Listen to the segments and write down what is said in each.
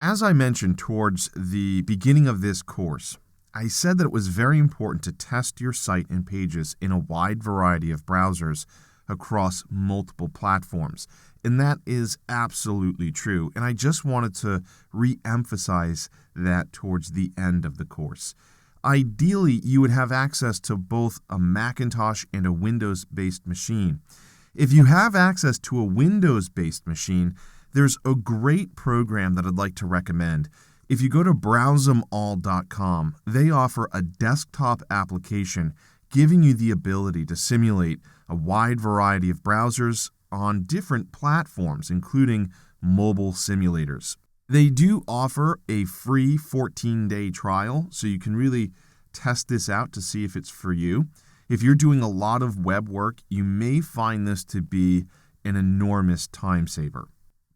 As I mentioned towards the beginning of this course, I said that it was very important to test your site and pages in a wide variety of browsers across multiple platforms. And that is absolutely true. And I just wanted to re-emphasize that towards the end of the course. Ideally, you would have access to both a Macintosh and a Windows-based machine. If you have access to a Windows-based machine, there's a great program that I'd like to recommend. If you go to browse'emall.com, they offer a desktop application giving you the ability to simulate a wide variety of browsers on different platforms, including mobile simulators. They do offer a free 14-day trial, so you can really test this out to see if it's for you. If you're doing a lot of web work, you may find this to be an enormous time saver.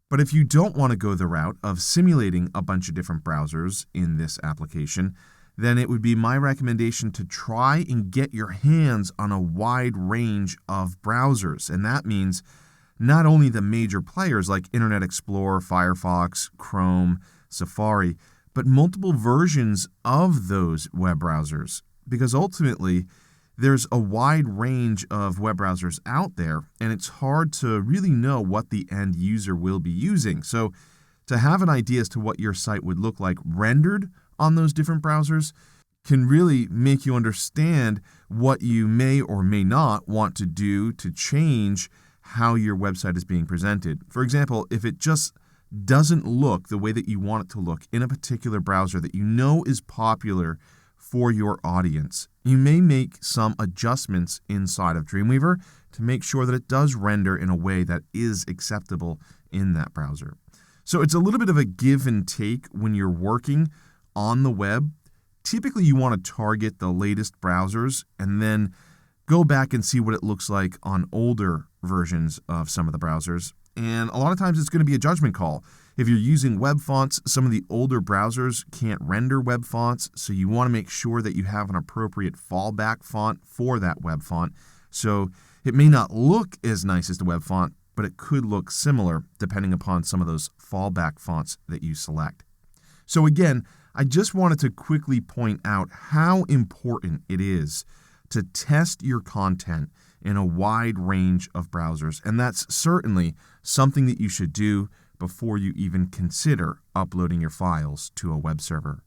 But if you don't want to go the route of simulating a bunch of different browsers in this application, then it would be my recommendation to try and get your hands on a wide range of browsers. And that means not only the major players like Internet Explorer, Firefox, Chrome, Safari, but multiple versions of those web browsers. Because ultimately, there's a wide range of web browsers out there, and it's hard to really know what the end user will be using. So to have an idea as to what your site would look like rendered on those different browsers can really make you understand what you may or may not want to do to change how your website is being presented. For example, if it just doesn't look the way that you want it to look in a particular browser that you know is popular for your audience, you may make some adjustments inside of Dreamweaver to make sure that it does render in a way that is acceptable in that browser. So it's a little bit of a give and take when you're working on the web. Typically, you want to target the latest browsers and then go back and see what it looks like on older versions of some of the browsers. And a lot of times it's going to be a judgment call. If you're using web fonts, some of the older browsers can't render web fonts, so you want to make sure that you have an appropriate fallback font for that web font. So it may not look as nice as the web font, but it could look similar depending upon some of those fallback fonts that you select. So again, I just wanted to quickly point out how important it is to test your content in a wide range of browsers. And that's certainly something that you should do before you even consider uploading your files to a web server.